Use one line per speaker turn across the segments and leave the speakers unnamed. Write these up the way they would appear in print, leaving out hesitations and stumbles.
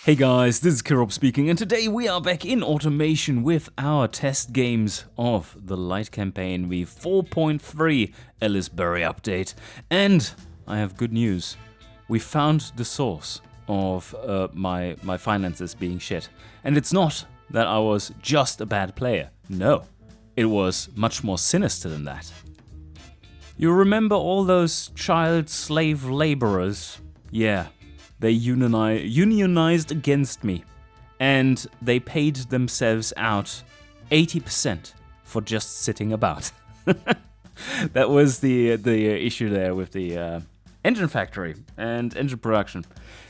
Hey guys, this is Kirob speaking, and today we are back in automation with our test games of the Light Campaign V4.3 Ellisbury update. And I have good news. We found the source of my finances being shit. And it's not that I was just a bad player. No, it was much more sinister than that. You remember all those child slave laborers? Yeah. They unionized against me, and they paid themselves out 80% for just sitting about. That was the issue there with the engine factory and engine production.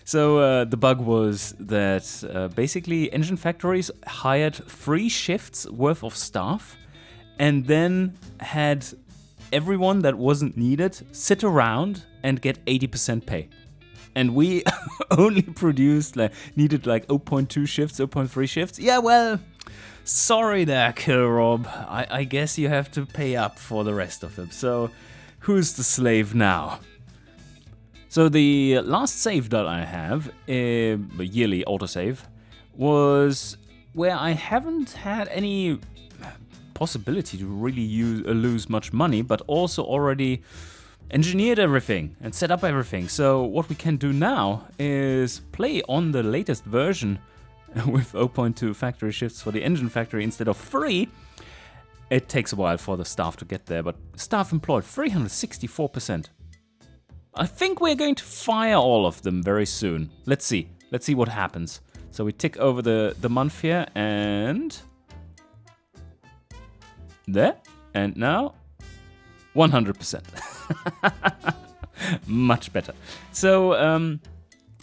So the bug was that basically engine factories hired 3 shifts worth of staff and then had everyone that wasn't needed sit around and get 80% pay. And we only needed 0.2 shifts, 0.3 shifts. Yeah, well, sorry there, Kirob. I guess you have to pay up for the rest of them. So, who's the slave now? So the last save that I have, a yearly autosave, was where I haven't had any possibility to really lose much money, but also already engineered everything and set up everything. So what we can do now is play on the latest version with 0.2 factory shifts for the engine factory instead of 3. It takes a while for the staff to get there, but staff employed 364%. I think we're going to fire all of them very soon. Let's see what happens. So we tick over the month here and there, and now 100%. Much better. So,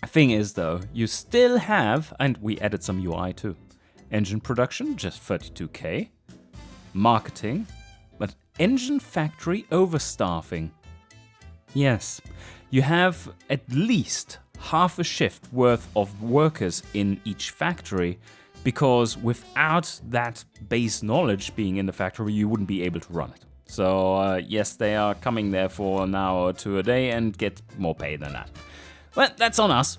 thing is though, you still have, and we added some UI too. Engine production, just 32k. Marketing, but engine factory overstaffing. Yes, you have at least half a shift worth of workers in each factory, because without that base knowledge being in the factory, you wouldn't be able to run it. So, yes, they are coming there for an hour or two a day and get more pay than that. Well, that's on us.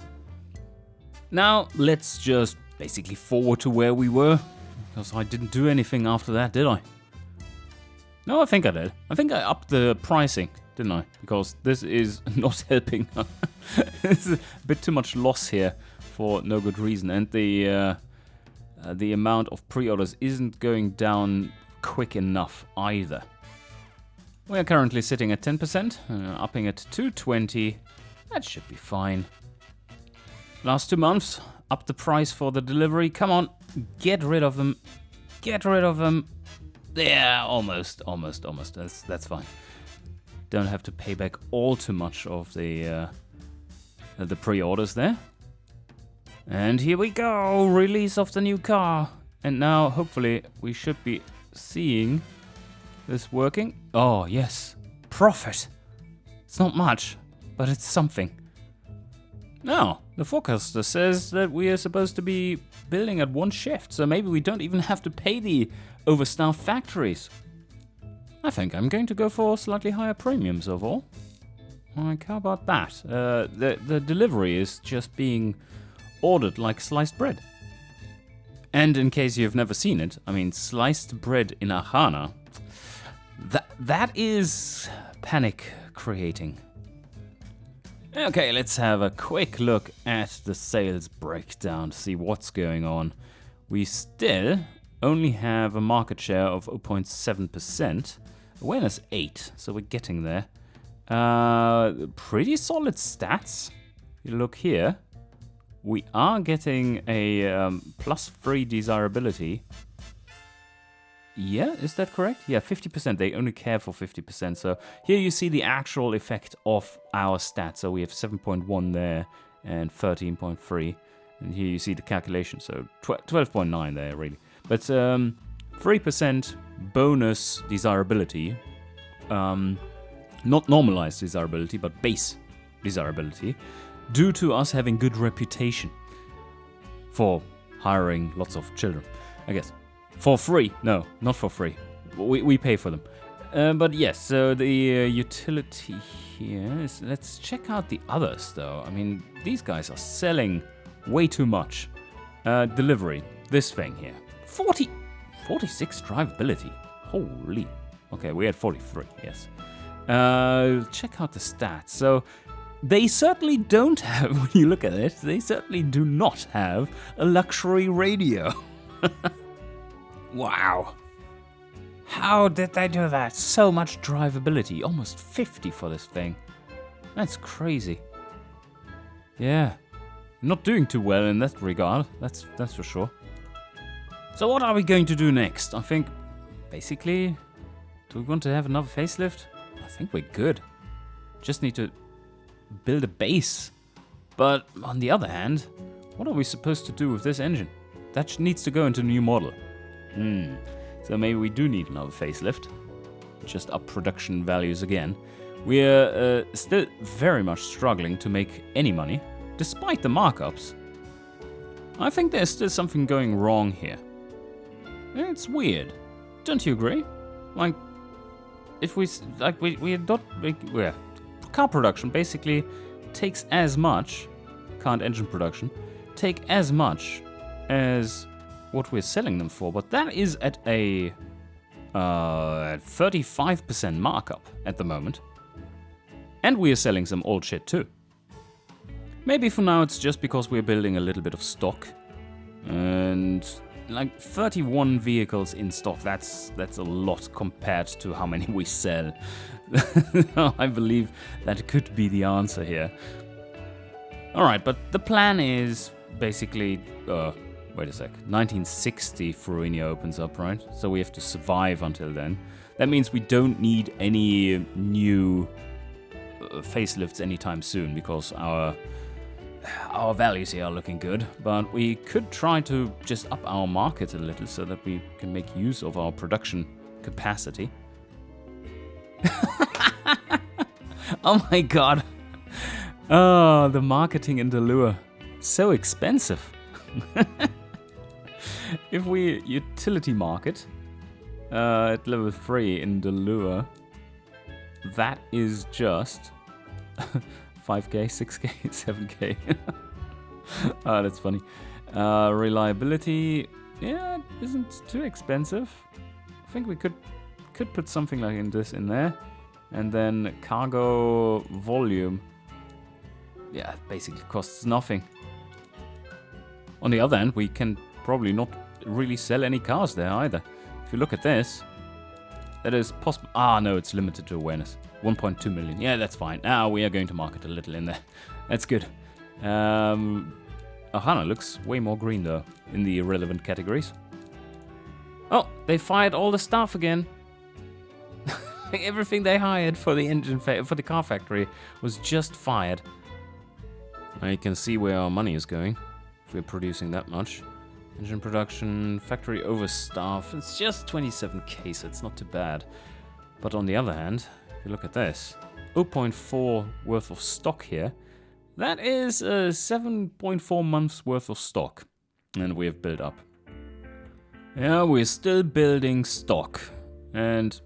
Now, let's just basically forward to where we were, because I didn't do anything after that, did I? No, I think I did. I think I upped the pricing, didn't I? Because this is not helping. There's a bit too much loss here for no good reason, and the amount of pre-orders isn't going down quick enough either. We are currently sitting at 10%, upping it to 20. That should be fine. Last 2 months, up the price for the delivery. Come on, get rid of them. Get rid of them. Yeah, almost. That's fine. Don't have to pay back all too much of the pre-orders there. And here we go, release of the new car. And now, hopefully, we should be seeing this working. Oh, yes. Profit. It's not much, but it's something. Now, the forecaster says that we are supposed to be building at 1 shift, so maybe we don't even have to pay the overstaffed factories. I think I'm going to go for slightly higher premiums overall. Like, how about that? The delivery is just being ordered like sliced bread. And in case you've never seen it, I mean, sliced bread in Archana, that is panic creating. Okay, let's have a quick look at the sales breakdown to see what's going on. We still only have a market share of 0.7%. Awareness 8, so we're getting there. Pretty solid stats. You look here. We are getting a +3 desirability. Yeah, is that correct? Yeah, 50%. They only care for 50%. So here you see the actual effect of our stats. So we have 7.1 there and 13.3. And here you see the calculation. So 12.9 there, really. But 3% bonus desirability. Not normalized desirability, but base desirability. Due to us having good reputation for hiring lots of children, I guess. For free. No, not for free. We pay for them. But yes, so the utility here is... Let's check out the others, though. I mean, these guys are selling way too much. Delivery, this thing here. 46 drivability. Holy. Okay, we had 43, yes. Check out the stats. So, they certainly don't have, when you look at it, they certainly do not have a luxury radio. Wow. How did they do that? So much drivability. Almost 50 for this thing. That's crazy. Yeah. Not doing too well in that regard. That's for sure. So what are we going to do next? I think, basically, do we want to have another facelift? I think we're good. Just need to build a base. But on the other hand, what are we supposed to do with this engine? That needs to go into a new model. So maybe we do need another facelift. Just up production values again. We're still very much struggling to make any money, despite the markups. I think there's still something going wrong here. It's weird. Don't you agree? Like, if we don't make, car production basically takes as much, current engine production, take as much as what we're selling them for, but that is at a 35% markup at the moment. And we are selling some old shit too. Maybe for now it's just because we're building a little bit of stock. And like 31 vehicles in stock, that's a lot compared to how many we sell. I believe that could be the answer here. Alright, but the plan is basically, wait a sec, 1960 Fruinia opens up, right? So we have to survive until then. That means we don't need any new facelifts anytime soon because our values here are looking good, but we could try to just up our market a little so that we can make use of our production capacity. Oh my god. Oh, the marketing in the lure. So expensive. If we utility market at level 3 in the lure, that is just 5k, 6k, 7k. Oh, that's funny. Reliability, yeah, it isn't too expensive. I think we could put something like this in there. And then cargo volume, yeah, basically costs nothing. On the other hand, we can probably not really sell any cars there either. If you look at this, that is possible. Ah, no, it's limited to awareness. 1.2 million. Yeah, that's fine. Now we are going to market a little in there. That's good. Archana looks way more green though in the irrelevant categories. Oh, they fired all the staff again. Everything they hired for the for the car factory was just fired. Now you can see where our money is going if we're producing that much. Engine production, factory overstaff. It's just 27k, so it's not too bad. But on the other hand, if you look at this, 0.4 worth of stock here. That is 7.4 months worth of stock, and we have built up. Yeah, we're still building stock, and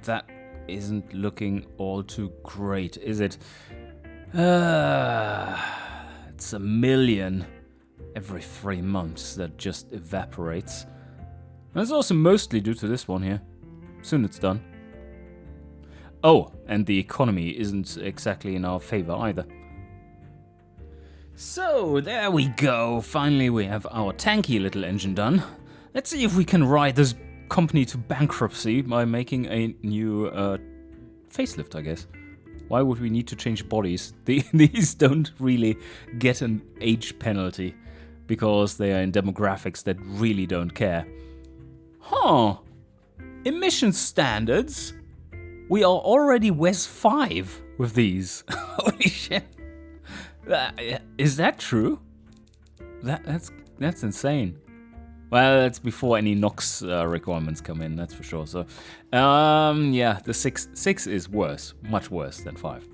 that isn't looking all too great, is it? It's 1 million every 3 months that just evaporates. And it's also mostly due to this one here. Soon it's done. Oh, and the economy isn't exactly in our favor either. So, there we go. Finally, we have our tanky little engine done. Let's see if we can ride this company to bankruptcy by making a new facelift, I guess. Why would we need to change bodies? These don't really get an age penalty because they are in demographics that really don't care. Huh. Emission standards? We are already WES 5 with these. Holy shit. Is that true? That's insane. Well, that's before any NOx requirements come in, that's for sure. So, yeah, the 6 is worse, much worse than 5.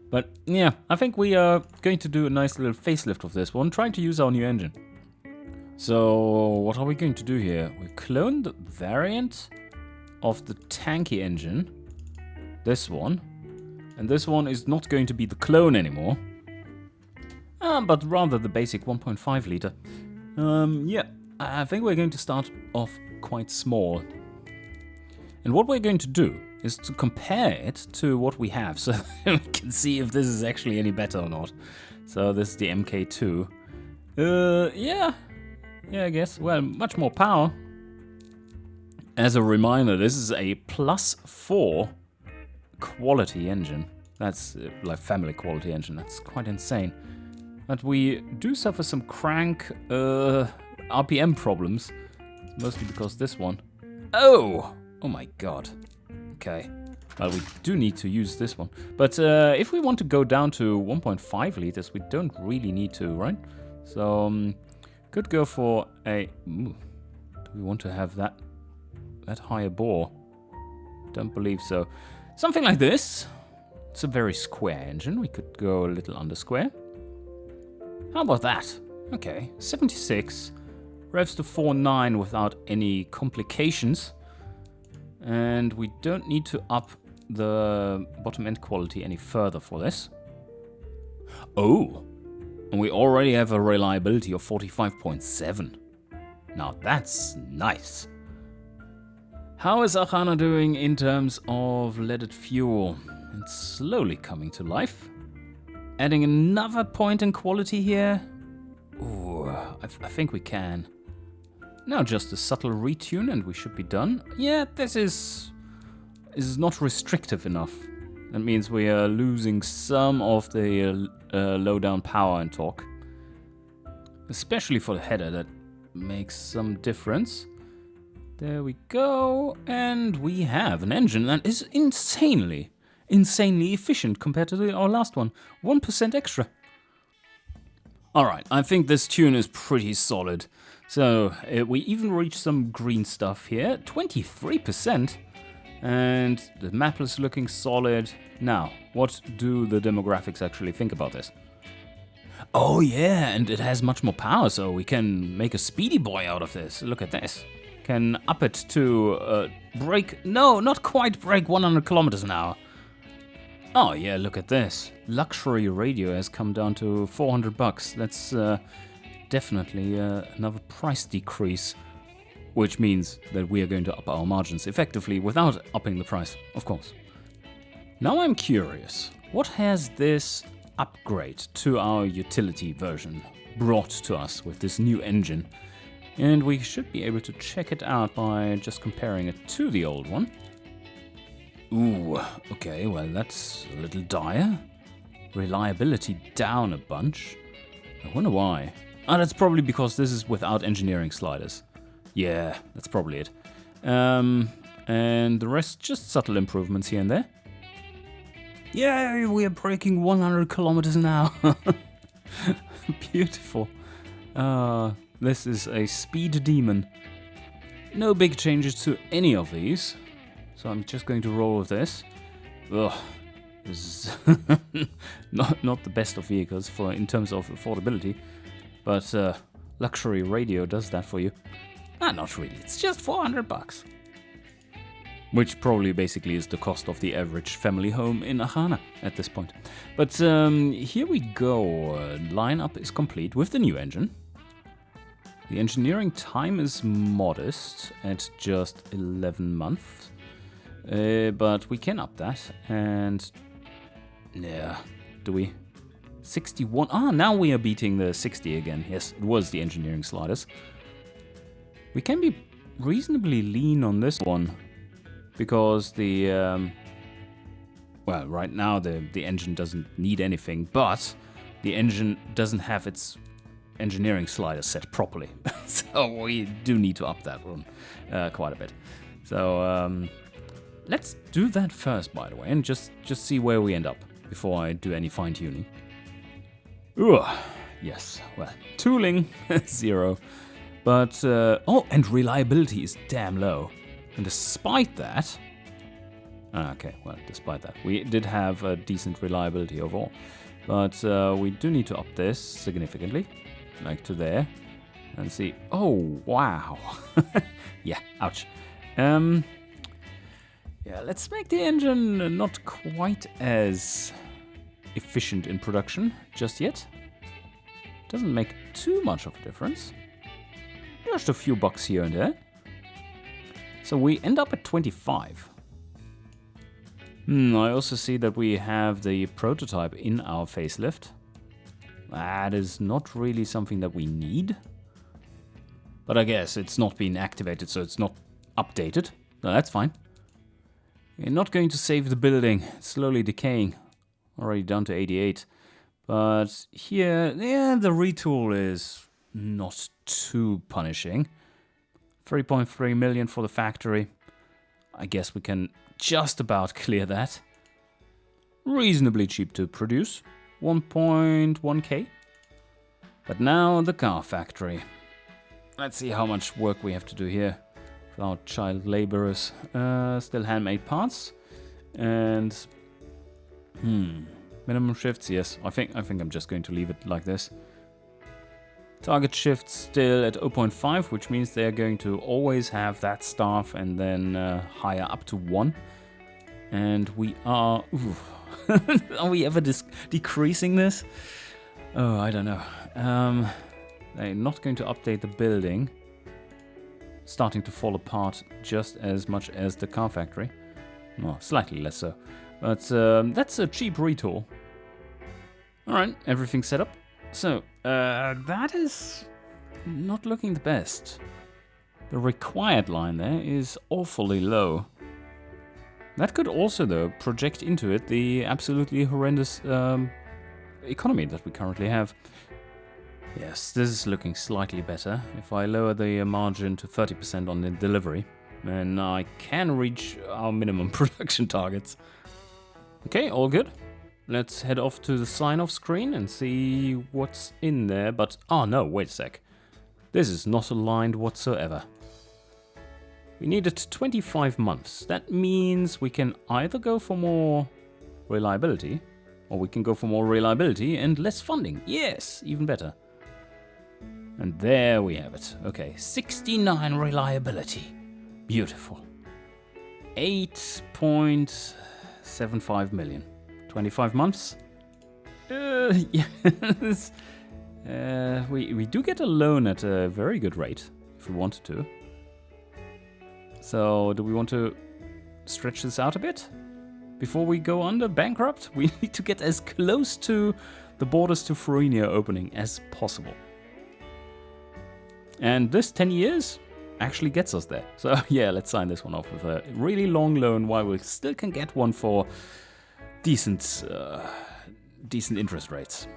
But yeah, I think we are going to do a nice little facelift of this one, trying to use our new engine. So, what are we going to do here? We cloned the variant of the tanky engine, this one, and this one is not going to be the clone anymore. but rather the basic 1.5 liter. Yeah, I think we're going to start off quite small. And what we're going to do is to compare it to what we have, so we can see if this is actually any better or not. So this is the MK2. Yeah, I guess. Well, much more power. As a reminder, this is a +4 quality engine. That's like family quality engine. That's quite insane. But we do suffer some crank RPM problems. Mostly because this one. Oh my god. Okay. Well, we do need to use this one. But if we want to go down to 1.5 liters, we don't really need to, right? So, could go for a... do we want to have that higher bore? Don't believe so. Something like this. It's a very square engine. We could go a little under square. How about that? Okay, 76. Revs to 4.9 without any complications. And we don't need to up the bottom end quality any further for this. Oh! And we already have a reliability of 45.7. Now that's nice. How is Archana doing in terms of leaded fuel? It's slowly coming to life. Adding another point in quality here. Ooh, I think we can. Now just a subtle retune and we should be done. Yeah, this is not restrictive enough. That means we are losing some of the low down power and torque. Especially for the header, that makes some difference. There we go. And we have an engine that is insanely efficient compared to our last one. 1% extra. Alright, I think this tune is pretty solid. So, we even reached some green stuff here. 23%. And the map is looking solid. Now, what do the demographics actually think about this? Oh yeah, and it has much more power, so we can make a speedy boy out of this. Look at this. Can up it to break... No, not quite break 100 kilometers an hour. Oh yeah, look at this. Luxury radio has come down to $400. That's definitely another price decrease. Which means that we are going to up our margins effectively without upping the price, of course. Now I'm curious, what has this upgrade to our utility version brought to us with this new engine? And we should be able to check it out by just comparing it to the old one. Ooh, okay, well that's a little dire. Reliability down a bunch. I wonder why. Ah, that's probably because this is without engineering sliders. Yeah, that's probably it. And the rest, just subtle improvements here and there. Yeah, we are breaking 100 kilometers an hour. Beautiful. This is a speed demon. No big changes to any of these. So I'm just going to roll with this. Ugh, this is not the best of vehicles in terms of affordability. But luxury radio does that for you. Not really, it's just $400. Which probably basically is the cost of the average family home in Archana at this point. But here we go. Lineup is complete with the new engine. The engineering time is modest at just 11 months. But we can up that. And yeah, do we? 61. Ah, now we are beating the 60 again. Yes, it was the engineering sliders. We can be reasonably lean on this one, because the, well, right now the engine doesn't need anything, but the engine doesn't have its engineering slider set properly. So we do need to up that one quite a bit. So let's do that first, by the way, and just see where we end up before I do any fine-tuning. Ooh, yes, well, tooling, 0. But, oh, and reliability is damn low. And despite that... okay, well, despite that, we did have a decent reliability overall. But we do need to up this significantly, like to there. And see... Oh, wow. Yeah, ouch. Yeah, let's make the engine not quite as efficient in production just yet. Doesn't make too much of a difference. Just a few bucks here and there. So we end up at 25. I also see that we have the prototype in our facelift. That is not really something that we need. But I guess it's not been activated, so it's not updated. No, that's fine. We're not going to save the building. It's slowly decaying. Already down to 88. But here, yeah, the retool is not too punishing. 3.3 million for the factory. I guess we can just about clear that. Reasonably cheap to produce. 1.1k. But now the car factory. Let's see how much work we have to do here. Without child laborers. Still handmade parts. And minimum shifts, yes. I think I'm just going to leave it like this. Target shift still at 0.5, which means they're going to always have that staff and then hire up to 1. And we are... Are we ever decreasing this? Oh, I don't know. They're not going to update the building. Starting to fall apart just as much as the car factory. Well, slightly less so. But that's a cheap retool. Alright, everything's set up. So, that is not looking the best. The required line there is awfully low. That could also, though, project into it the absolutely horrendous economy that we currently have. Yes, this is looking slightly better. If I lower the margin to 30% on the delivery, then I can reach our minimum production targets. Okay, all good. Let's head off to the sign-off screen and see what's in there. But, oh no, wait a sec. This is not aligned whatsoever. We needed 25 months. That means we can either go for more reliability, or we can go for more reliability and less funding. Yes, even better. And there we have it. Okay, 69 reliability. Beautiful. 8.75 million. 25 months. Yes. We do get a loan at a very good rate, if we wanted to. So, do we want to stretch this out a bit? Before we go under bankrupt, we need to get as close to the borders to Farina opening as possible. And this 10 years actually gets us there. So yeah, let's sign this one off with a really long loan while we still can get one for decent interest rates.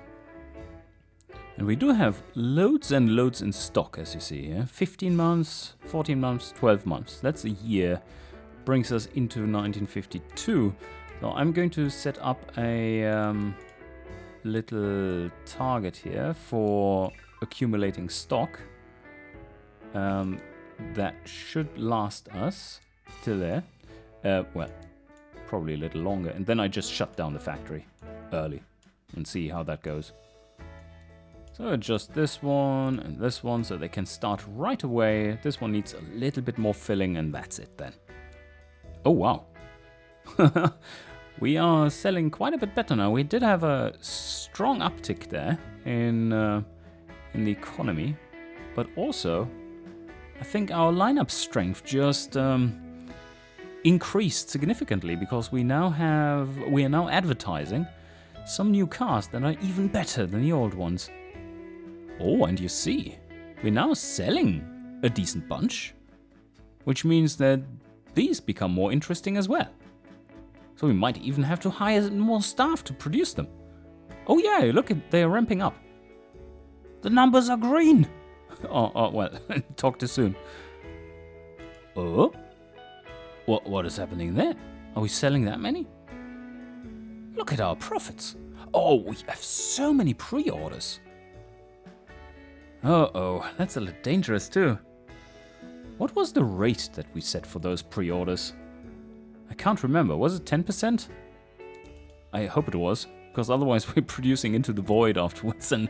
And we do have loads and loads in stock, as you see here. 15 months, 14 months, 12 months. That's a year. Brings us into 1952. So I'm going to set up a little target here for accumulating stock. That should last us till there. Well, probably a little longer. And then I just shut down the factory early and see how that goes. So adjust this one and this one so they can start right away. This one needs a little bit more filling and that's it then. Oh, wow. We are selling quite a bit better now. We did have a strong uptick there in the economy. But also, I think our lineup strength just increased significantly because we are now advertising some new cars that are even better than the old ones. Oh, and you see, we're now selling a decent bunch, which means that these become more interesting as well. So we might even have to hire more staff to produce them. Oh yeah, look, they're ramping up. The numbers are green. Oh well, talk too soon. Oh? What is happening there? Are we selling that many? Look at our profits. Oh, we have so many pre-orders. Uh-oh, that's a little dangerous too. What was the rate that we set for those pre-orders? I can't remember. Was it 10%? I hope it was, because otherwise we're producing into the void afterwards and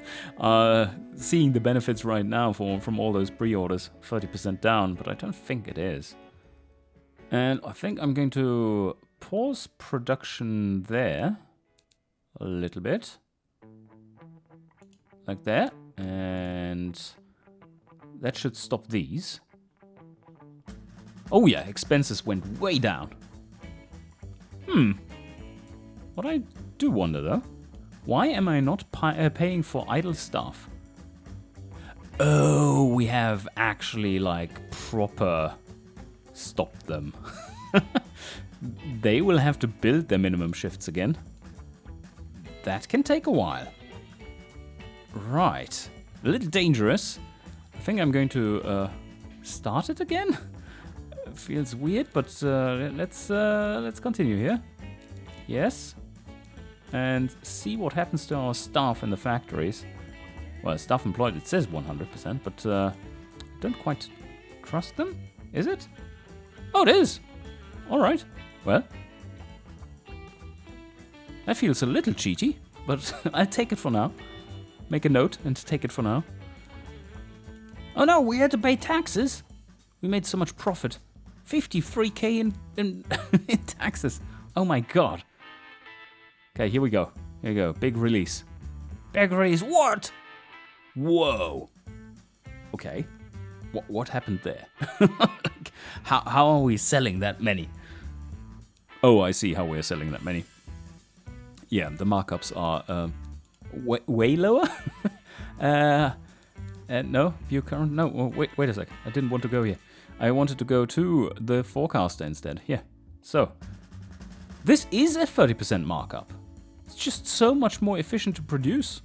seeing the benefits right now from all those pre-orders. 30% down, but I don't think it is. And I think I'm going to pause production there a little bit. like that. And that should stop these. Oh yeah, expenses went way down. What I do wonder though, why am I not paying for idle staff? Oh, we have actually like proper stopped them. They will have to build their minimum shifts again. That can take a while. Right, a little dangerous. I think I'm going to start it again. Feels weird, but let's continue here. Yes, and see what happens to our staff in the factories. Well, staff employed, it says 100%, but I don't quite trust them. Is it? Oh, it is. All right. Well, that feels a little cheaty, but I'll take it for now. Make a note and take it for now. Oh no, we had to pay taxes. We made so much profit. 53k in taxes. Oh my god. Okay, here we go. Here we go. Big release. Big release. What? Whoa. Okay. What happened there? How are we selling that many? Oh, I see how we're selling that many. Yeah, the markups are way lower. No, view current. No, wait a sec. I didn't want to go here. I wanted to go to the forecaster instead. Here. So, this is a 30% markup. It's just so much more efficient to produce.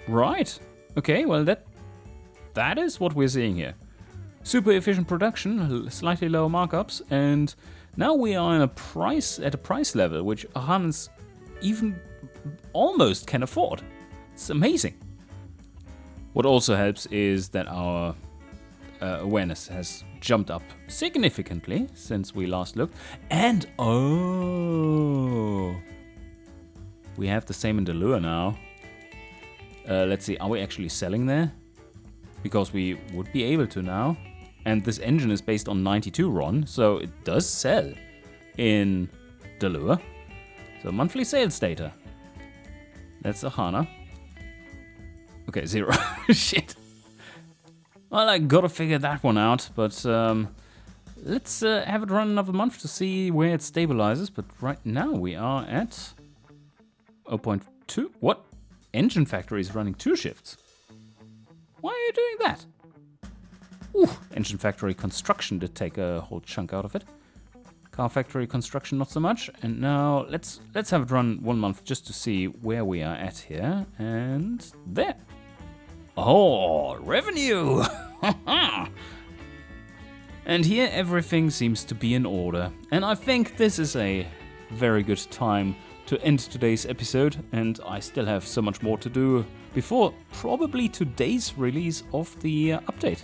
Right. Okay, well that is what we're seeing here. Super efficient production, slightly lower markups, and now we are at a price level which Archanas even almost can afford. It's amazing. What also helps is that our awareness has jumped up significantly since we last looked. And oh, we have the same in the lure now. Let's see, are we actually selling there? Because we would be able to now. And this engine is based on 92 RON, so it does sell in the lure. So monthly sales data. That's Archana. Okay, 0. Shit. Well, I gotta figure that one out, but let's have it run another month to see where it stabilizes. But right now we are at 0.2. What? Engine factory is running 2 shifts. Why are you doing that? Ooh, engine factory construction did take a whole chunk out of it. Car factory construction not so much. And now let's have it run 1 month just to see where we are at here. And there. Oh, revenue! And here everything seems to be in order. And I think this is a very good time to end today's episode. And I still have so much more to do before probably today's release of the update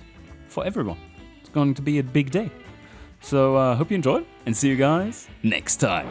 for everyone. It's going to be a big day. So hope you enjoyed and see you guys next time.